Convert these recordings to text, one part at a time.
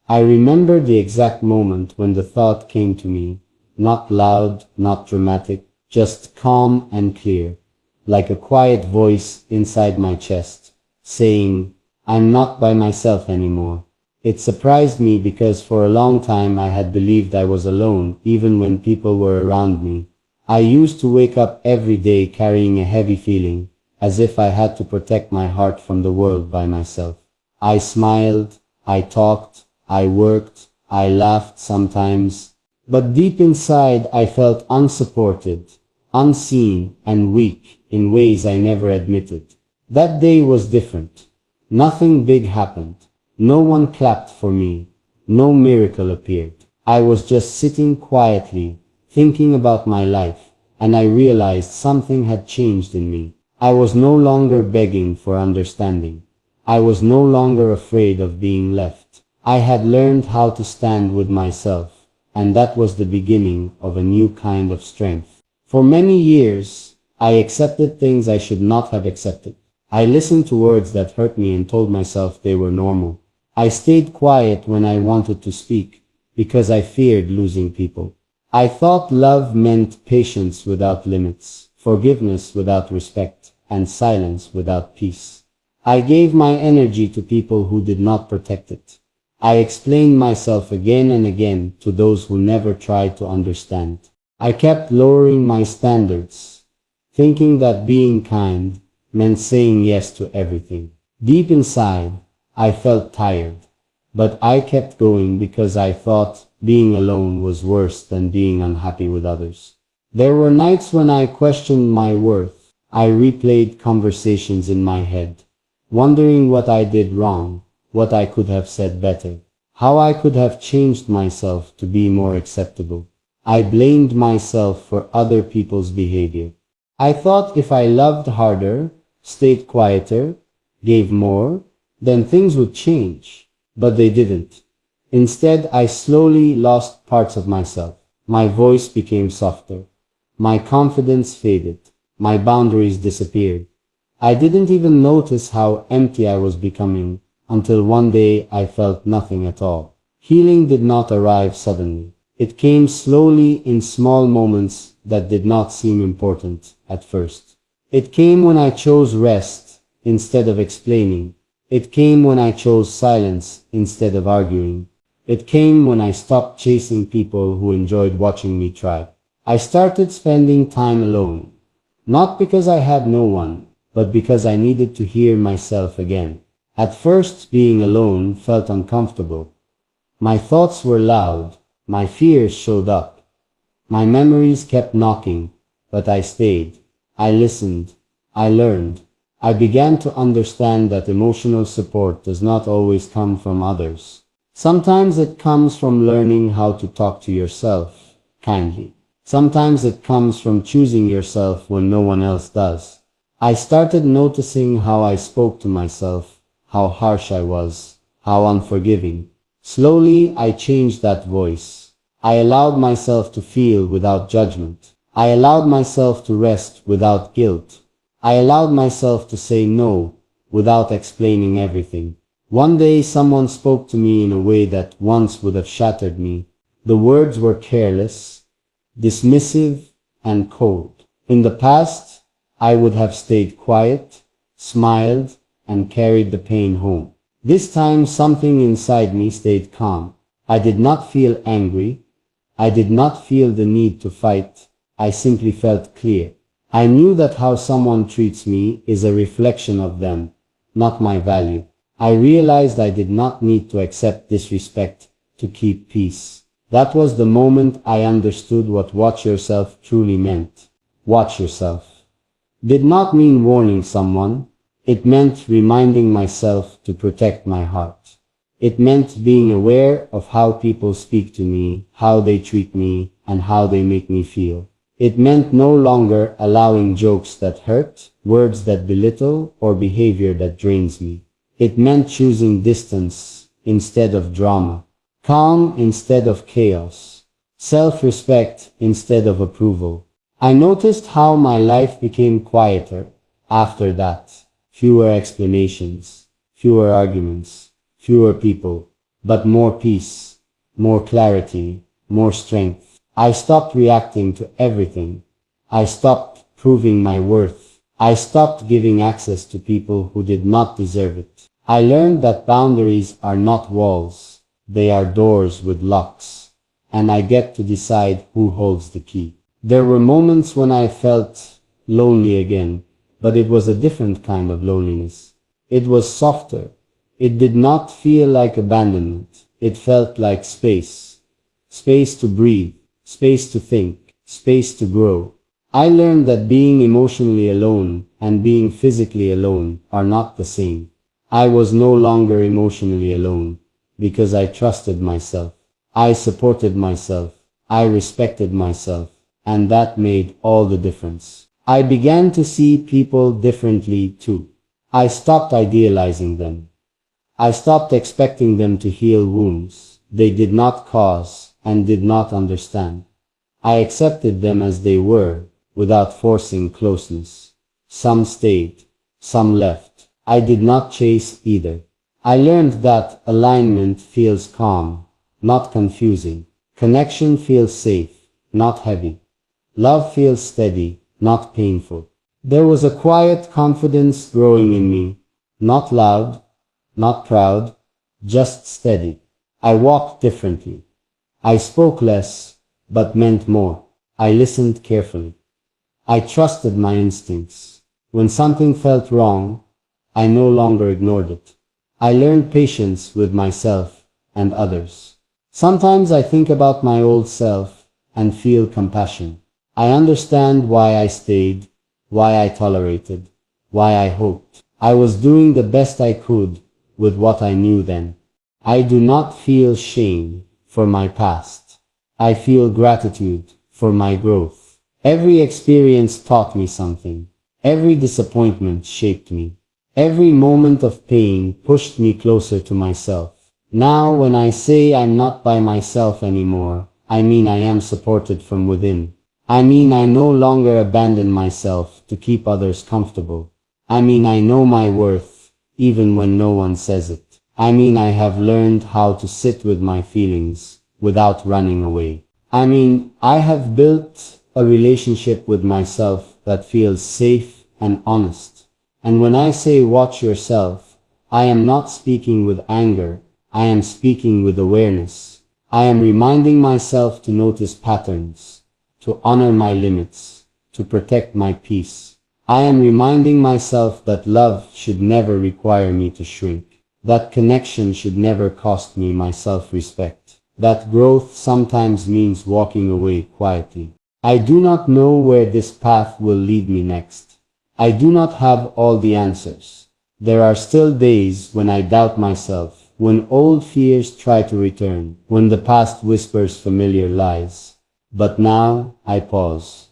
I remember the exact moment when the thought came to me, not loud, not dramatic, just calm and clear, like a quiet voice inside my chest, saying, I'm not by myself anymore. It surprised me because for a long time I had believed I was alone, even when people were around me. I used to wake up every day carrying a heavy feeling, as if I had to protect my heart from the world by myself. I smiled, I talked, I worked, I laughed sometimes, but deep inside I felt unsupported, unseen, and weak in ways I never admitted. That day was different. Nothing big happened. No one clapped for me. No miracle appeared. I was just sitting quietly, thinking about my life, and I realized something had changed in me. I was no longer begging for understanding. I was no longer afraid of being left. I had learned how to stand with myself, and that was the beginning of a new kind of strength. For many years, I accepted things I should not have accepted. I listened to words that hurt me and told myself they were normal. I stayed quiet when I wanted to speak, because I feared losing people. I thought love meant patience without limits, forgiveness without respect, and silence without peace. I gave my energy to people who did not protect it. I explained myself again and again to those who never tried to understand. I kept lowering my standards, thinking that being kind meant saying yes to everything. Deep inside, I felt tired, but I kept going because I thought being alone was worse than being unhappy with others. There were nights when I questioned my worth. I replayed conversations in my head, wondering what I did wrong, what I could have said better, how I could have changed myself to be more acceptable. I blamed myself for other people's behavior. I thought if I loved harder, stayed quieter, gave more, then things would change. But they didn't. Instead, I slowly lost parts of myself. My voice became softer. My confidence faded. My boundaries disappeared. I didn't even notice how empty I was becoming until one day I felt nothing at all. Healing did not arrive suddenly. It came slowly in small moments that did not seem important at first. It came when I chose rest instead of explaining. It came when I chose silence instead of arguing. It came when I stopped chasing people who enjoyed watching me try. I started spending time alone, not because I had no one, but because I needed to hear myself again. At first, being alone felt uncomfortable. My thoughts were loud. My fears showed up. My memories kept knocking, but I stayed. I listened. I learned. I began to understand that emotional support does not always come from others. Sometimes it comes from learning how to talk to yourself kindly. Sometimes it comes from choosing yourself when no one else does. I started noticing how I spoke to myself, how harsh I was, how unforgiving. Slowly, I changed that voice. I allowed myself to feel without judgment. I allowed myself to rest without guilt. I allowed myself to say no without explaining everything. One day someone spoke to me in a way that once would have shattered me. The words were careless, dismissive, and cold. In the past, I would have stayed quiet, smiled, and carried the pain home. This time something inside me stayed calm. I did not feel angry. I did not feel the need to fight. I simply felt clear. I knew that how someone treats me is a reflection of them, not my value. I realized I did not need to accept disrespect to keep peace. That was the moment I understood what watch yourself truly meant. Watch yourself did not mean warning someone. It meant reminding myself to protect my heart. It meant being aware of how people speak to me, how they treat me, and how they make me feel. It meant no longer allowing jokes that hurt, words that belittle, or behavior that drains me. It meant choosing distance instead of drama, calm instead of chaos, self-respect instead of approval. I noticed how my life became quieter after that. Fewer explanations, fewer arguments, fewer people, but more peace, more clarity, more strength. I stopped reacting to everything. I stopped proving my worth. I stopped giving access to people who did not deserve it. I learned that boundaries are not walls. They are doors with locks. And I get to decide who holds the key. There were moments when I felt lonely again, but it was a different kind of loneliness. It was softer. It did not feel like abandonment. It felt like space. Space to breathe, space to think, space to grow. I learned that being emotionally alone and being physically alone are not the same. I was no longer emotionally alone because I trusted myself. I supported myself. I respected myself. And that made all the difference. I began to see people differently too. I stopped idealizing them. I stopped expecting them to heal wounds they did not cause and did not understand. I accepted them as they were, without forcing closeness. Some stayed, some left. I did not chase either. I learned that alignment feels calm, not confusing. Connection feels safe, not heavy. Love feels steady, not painful. There was a quiet confidence growing in me, not loud, not proud, just steady. I walked differently. I spoke less, but meant more. I listened carefully. I trusted my instincts. When something felt wrong, I no longer ignored it. I learned patience with myself and others. Sometimes I think about my old self and feel compassion. I understand why I stayed, why I tolerated, why I hoped. I was doing the best I could with what I knew then. I do not feel shame for my past. I feel gratitude for my growth. Every experience taught me something. Every disappointment shaped me. Every moment of pain pushed me closer to myself. Now when I say I'm not by myself anymore, I mean I am supported from within. I mean I no longer abandon myself to keep others comfortable. I mean I know my worth, even when no one says it. I mean I have learned how to sit with my feelings without running away. I mean I have built a relationship with myself that feels safe and honest. And when I say watch yourself, I am not speaking with anger. I am speaking with awareness. I am reminding myself to notice patterns, to honor my limits, to protect my peace. I am reminding myself that love should never require me to shrink, that connection should never cost me my self-respect, that growth sometimes means walking away quietly. I do not know where this path will lead me next. I do not have all the answers. There are still days when I doubt myself, when old fears try to return, when the past whispers familiar lies. But now I pause.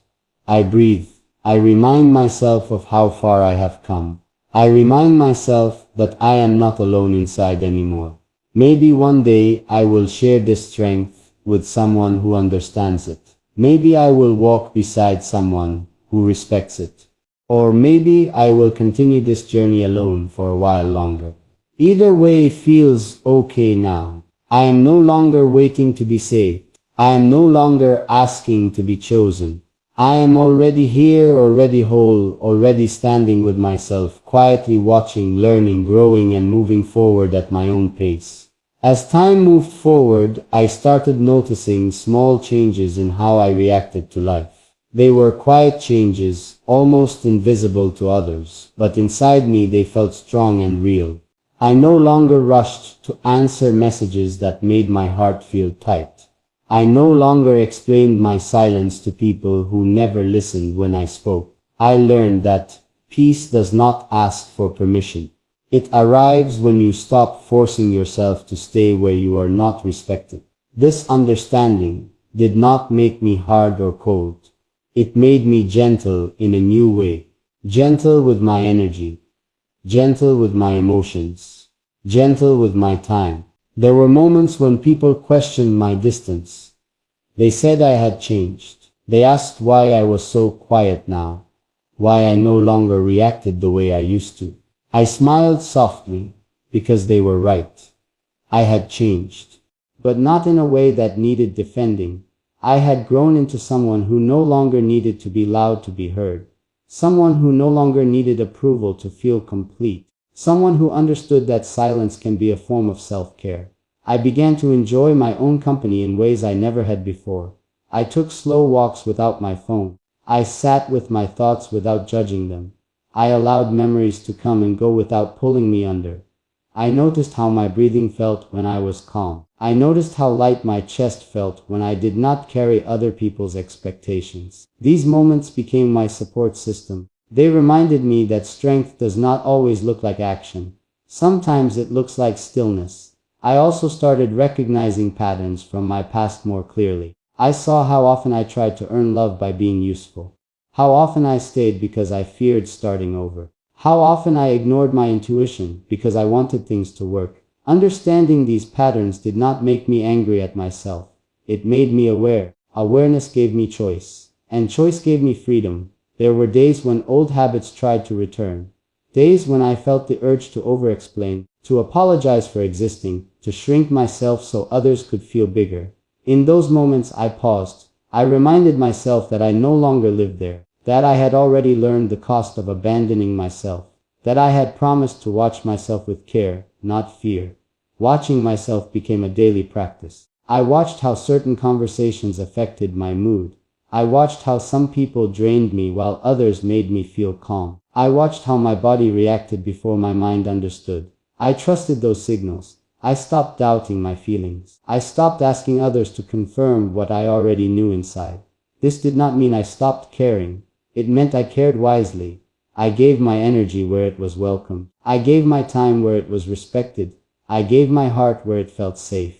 I breathe. I remind myself of how far I have come. I remind myself that I am not alone inside anymore. Maybe one day I will share this strength with someone who understands it. Maybe I will walk beside someone who respects it. Or maybe I will continue this journey alone for a while longer. Either way feels okay now. I am no longer waiting to be saved. I am no longer asking to be chosen. I am already here, already whole, already standing with myself, quietly watching, learning, growing, and moving forward at my own pace. As time moved forward, I started noticing small changes in how I reacted to life. They were quiet changes, almost invisible to others, but inside me they felt strong and real. I no longer rushed to answer messages that made my heart feel tight. I no longer explained my silence to people who never listened when I spoke. I learned that peace does not ask for permission. It arrives when you stop forcing yourself to stay where you are not respected. This understanding did not make me hard or cold. It made me gentle in a new way. Gentle with my energy. Gentle with my emotions. Gentle with my time. There were moments when people questioned my distance. They said I had changed. They asked why I was so quiet now, why I no longer reacted the way I used to. I smiled softly because they were right. I had changed. But not in a way that needed defending. I had grown into someone who no longer needed to be loud to be heard. Someone who no longer needed approval to feel complete. Someone who understood that silence can be a form of self-care. I began to enjoy my own company in ways I never had before. I took slow walks without my phone. I sat with my thoughts without judging them. I allowed memories to come and go without pulling me under. I noticed how my breathing felt when I was calm. I noticed how light my chest felt when I did not carry other people's expectations. These moments became my support system. They reminded me that strength does not always look like action. Sometimes it looks like stillness. I also started recognizing patterns from my past more clearly. I saw how often I tried to earn love by being useful. How often I stayed because I feared starting over. How often I ignored my intuition because I wanted things to work. Understanding these patterns did not make me angry at myself. It made me aware. Awareness gave me choice. And choice gave me freedom. There were days when old habits tried to return. Days when I felt the urge to over-explain, to apologize for existing, to shrink myself so others could feel bigger. In those moments I paused. I reminded myself that I no longer lived there. That I had already learned the cost of abandoning myself. That I had promised to watch myself with care, not fear. Watching myself became a daily practice. I watched how certain conversations affected my mood. I watched how some people drained me while others made me feel calm. I watched how my body reacted before my mind understood. I trusted those signals. I stopped doubting my feelings. I stopped asking others to confirm what I already knew inside. This did not mean I stopped caring. It meant I cared wisely. I gave my energy where it was welcome. I gave my time where it was respected. I gave my heart where it felt safe.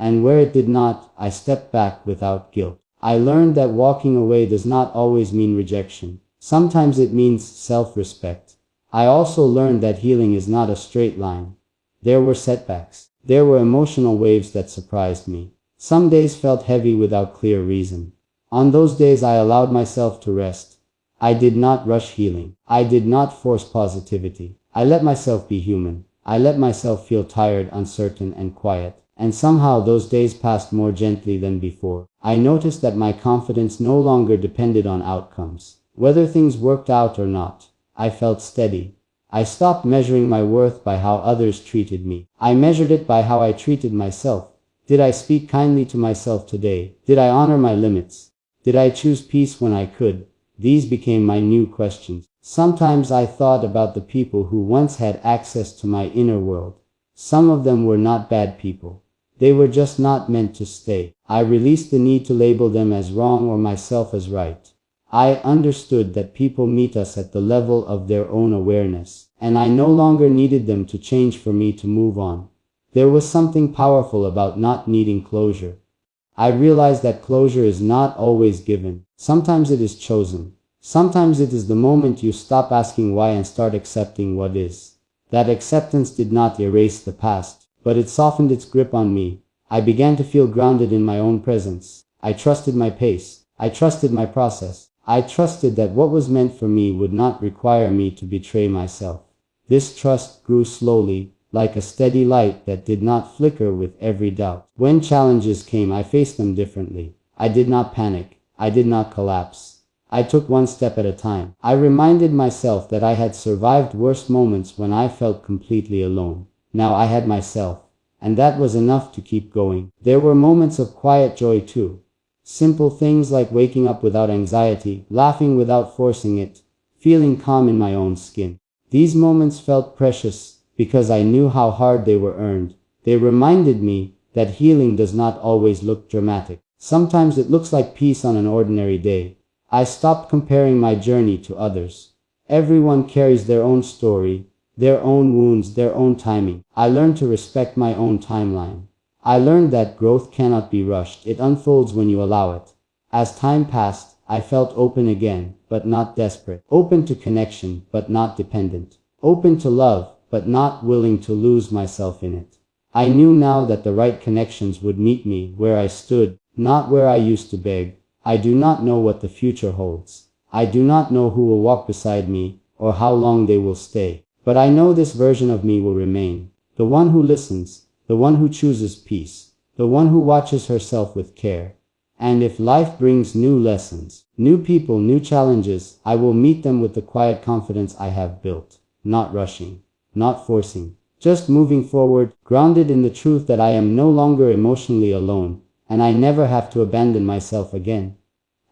And where it did not, I stepped back without guilt. I learned that walking away does not always mean rejection. Sometimes it means self-respect. I also learned that healing is not a straight line. There were setbacks. There were emotional waves that surprised me. Some days felt heavy without clear reason. On those days I allowed myself to rest. I did not rush healing. I did not force positivity. I let myself be human. I let myself feel tired, uncertain, and quiet. And somehow those days passed more gently than before. I noticed that my confidence no longer depended on outcomes. Whether things worked out or not, I felt steady. I stopped measuring my worth by how others treated me. I measured it by how I treated myself. Did I speak kindly to myself today? Did I honor my limits? Did I choose peace when I could? These became my new questions. Sometimes I thought about the people who once had access to my inner world. Some of them were not bad people. They were just not meant to stay. I released the need to label them as wrong or myself as right. I understood that people meet us at the level of their own awareness, and I no longer needed them to change for me to move on. There was something powerful about not needing closure. I realized that closure is not always given. Sometimes it is chosen. Sometimes it is the moment you stop asking why and start accepting what is. That acceptance did not erase the past, but it softened its grip on me. I began to feel grounded in my own presence. I trusted my pace. I trusted my process. I trusted that what was meant for me would not require me to betray myself. This trust grew slowly, like a steady light that did not flicker with every doubt. When challenges came, I faced them differently. I did not panic. I did not collapse. I took one step at a time. I reminded myself that I had survived worse moments when I felt completely alone. Now I had myself, and that was enough to keep going. There were moments of quiet joy too. Simple things like waking up without anxiety, laughing without forcing it, feeling calm in my own skin. These moments felt precious because I knew how hard they were earned. They reminded me that healing does not always look dramatic. Sometimes it looks like peace on an ordinary day. I stopped comparing my journey to others. Everyone carries their own story, their own wounds, their own timing. I learned to respect my own timeline. I learned that growth cannot be rushed. It unfolds when you allow it. As time passed, I felt open again, but not desperate. Open to connection, but not dependent. Open to love, but not willing to lose myself in it. I knew now that the right connections would meet me where I stood, not where I used to beg. I do not know what the future holds. I do not know who will walk beside me, or how long they will stay. But I know this version of me will remain. The one who listens, the one who chooses peace, the one who watches herself with care. And if life brings new lessons, new people, new challenges, I will meet them with the quiet confidence I have built, not rushing, not forcing, just moving forward, grounded in the truth that I am no longer emotionally alone, and I never have to abandon myself again.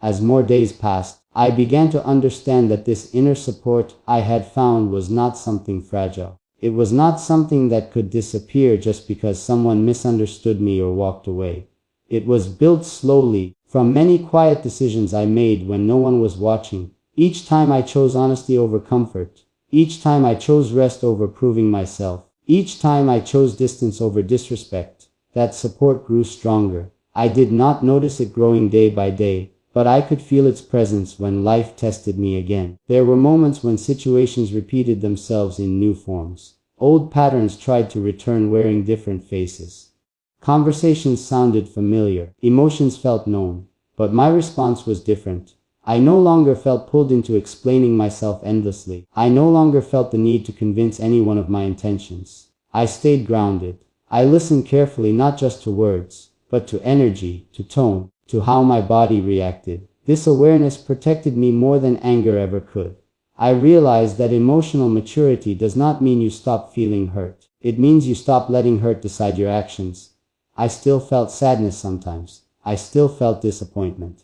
As more days passed, I began to understand that this inner support I had found was not something fragile. It was not something that could disappear just because someone misunderstood me or walked away. It was built slowly, from many quiet decisions I made when no one was watching. Each time I chose honesty over comfort. Each time I chose rest over proving myself. Each time I chose distance over disrespect. That support grew stronger. I did not notice it growing day by day, but I could feel its presence when life tested me again. There were moments when situations repeated themselves in new forms. Old patterns tried to return wearing different faces. Conversations sounded familiar, emotions felt known, but my response was different. I no longer felt pulled into explaining myself endlessly. I no longer felt the need to convince anyone of my intentions. I stayed grounded. I listened carefully, not just to words, but to energy, to tone, to how my body reacted. This awareness protected me more than anger ever could. I realized that emotional maturity does not mean you stop feeling hurt. It means you stop letting hurt decide your actions. I still felt sadness sometimes. I still felt disappointment.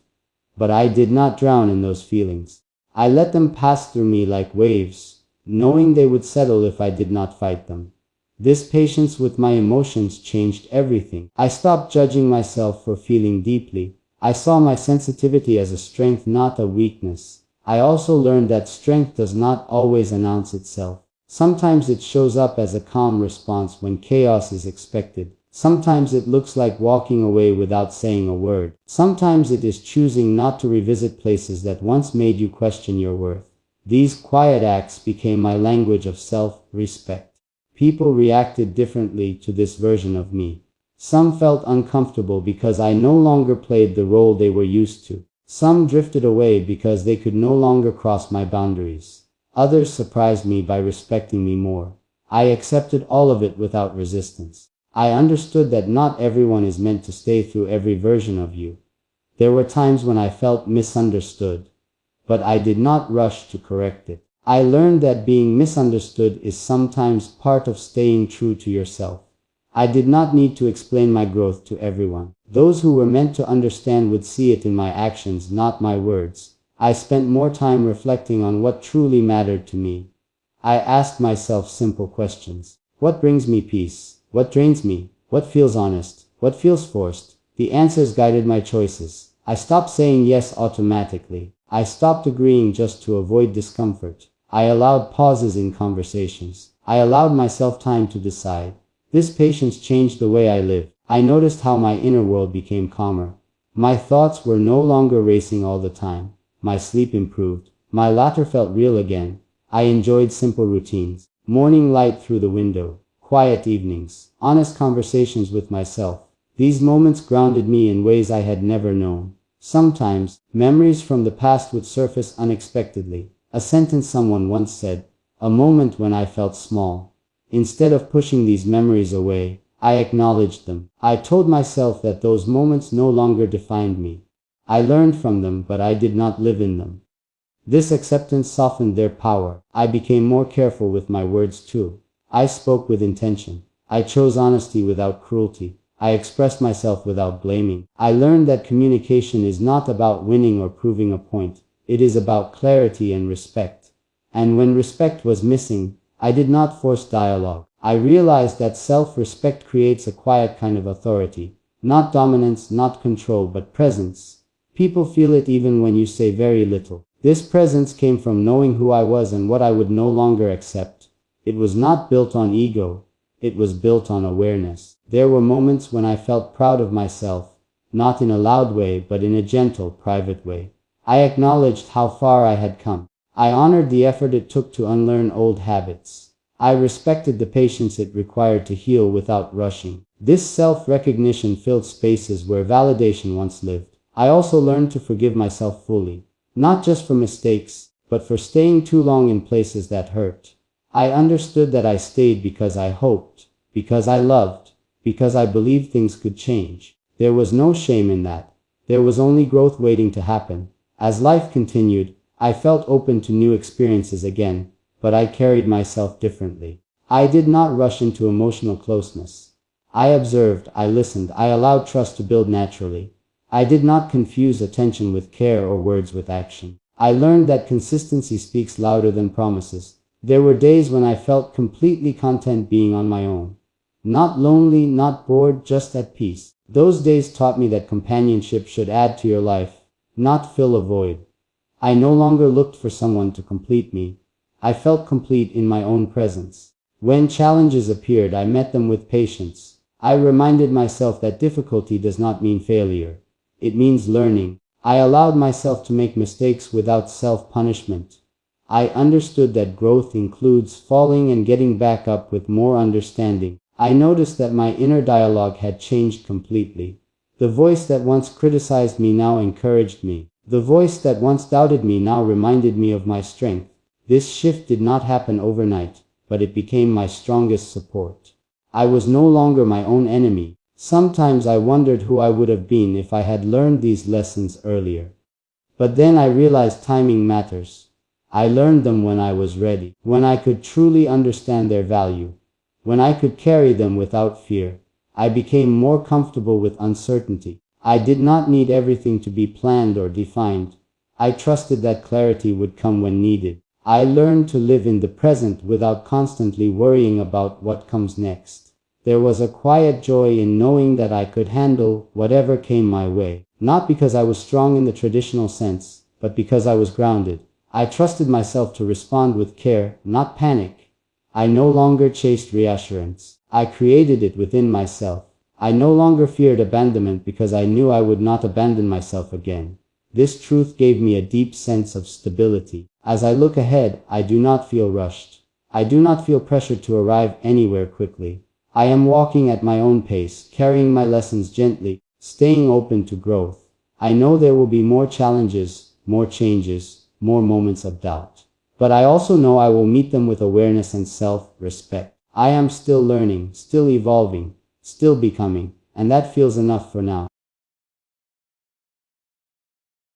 But I did not drown in those feelings. I let them pass through me like waves, knowing they would settle if I did not fight them. This patience with my emotions changed everything. I stopped judging myself for feeling deeply. I saw my sensitivity as a strength, not a weakness. I also learned that strength does not always announce itself. Sometimes it shows up as a calm response when chaos is expected. Sometimes it looks like walking away without saying a word. Sometimes it is choosing not to revisit places that once made you question your worth. These quiet acts became my language of self-respect. People reacted differently to this version of me. Some felt uncomfortable because I no longer played the role they were used to. Some drifted away because they could no longer cross my boundaries. Others surprised me by respecting me more. I accepted all of it without resistance. I understood that not everyone is meant to stay through every version of you. There were times when I felt misunderstood, but I did not rush to correct it. I learned that being misunderstood is sometimes part of staying true to yourself. I did not need to explain my growth to everyone. Those who were meant to understand would see it in my actions, not my words. I spent more time reflecting on what truly mattered to me. I asked myself simple questions. What brings me peace? What drains me? What feels honest? What feels forced? The answers guided my choices. I stopped saying yes automatically. I stopped agreeing just to avoid discomfort. I allowed pauses in conversations. I allowed myself time to decide. This patience changed the way I lived. I noticed how my inner world became calmer. My thoughts were no longer racing all the time. My sleep improved. My laughter felt real again. I enjoyed simple routines. Morning light through the window. Quiet evenings, honest conversations with myself. These moments grounded me in ways I had never known. Sometimes, memories from the past would surface unexpectedly. A sentence someone once said, a moment when I felt small. Instead of pushing these memories away, I acknowledged them. I told myself that those moments no longer defined me. I learned from them, but I did not live in them. This acceptance softened their power. I became more careful with my words too. I spoke with intention. I chose honesty without cruelty. I expressed myself without blaming. I learned that communication is not about winning or proving a point. It is about clarity and respect. And when respect was missing, I did not force dialogue. I realized that self-respect creates a quiet kind of authority. Not dominance, not control, but presence. People feel it even when you say very little. This presence came from knowing who I was and what I would no longer accept. It was not built on ego. It was built on awareness. There were moments when I felt proud of myself, not in a loud way, but in a gentle, private way. I acknowledged how far I had come. I honored the effort it took to unlearn old habits. I respected the patience it required to heal without rushing. This self-recognition filled spaces where validation once lived. I also learned to forgive myself fully, not just for mistakes, but for staying too long in places that hurt. I understood that I stayed because I hoped, because I loved, because I believed things could change. There was no shame in that. There was only growth waiting to happen. As life continued, I felt open to new experiences again, but I carried myself differently. I did not rush into emotional closeness. I observed, I listened, I allowed trust to build naturally. I did not confuse attention with care or words with action. I learned that consistency speaks louder than promises. There were days when I felt completely content being on my own. Not lonely, not bored, just at peace. Those days taught me that companionship should add to your life, not fill a void. I no longer looked for someone to complete me. I felt complete in my own presence. When challenges appeared, I met them with patience. I reminded myself that difficulty does not mean failure. It means learning. I allowed myself to make mistakes without self-punishment. I understood that growth includes falling and getting back up with more understanding. I noticed that my inner dialogue had changed completely. The voice that once criticized me now encouraged me. The voice that once doubted me now reminded me of my strength. This shift did not happen overnight, but it became my strongest support. I was no longer my own enemy. Sometimes I wondered who I would have been if I had learned these lessons earlier. But then I realized timing matters. I learned them when I was ready, when I could truly understand their value, when I could carry them without fear. I became more comfortable with uncertainty. I did not need everything to be planned or defined. I trusted that clarity would come when needed. I learned to live in the present without constantly worrying about what comes next. There was a quiet joy in knowing that I could handle whatever came my way, not because I was strong in the traditional sense, but because I was grounded. I trusted myself to respond with care, not panic. I no longer chased reassurance. I created it within myself. I no longer feared abandonment because I knew I would not abandon myself again. This truth gave me a deep sense of stability. As I look ahead, I do not feel rushed. I do not feel pressured to arrive anywhere quickly. I am walking at my own pace, carrying my lessons gently, staying open to growth. I know there will be more challenges, more changes, more moments of doubt. But I also know I will meet them with awareness and self-respect. I am still learning, still evolving, still becoming, and that feels enough for now.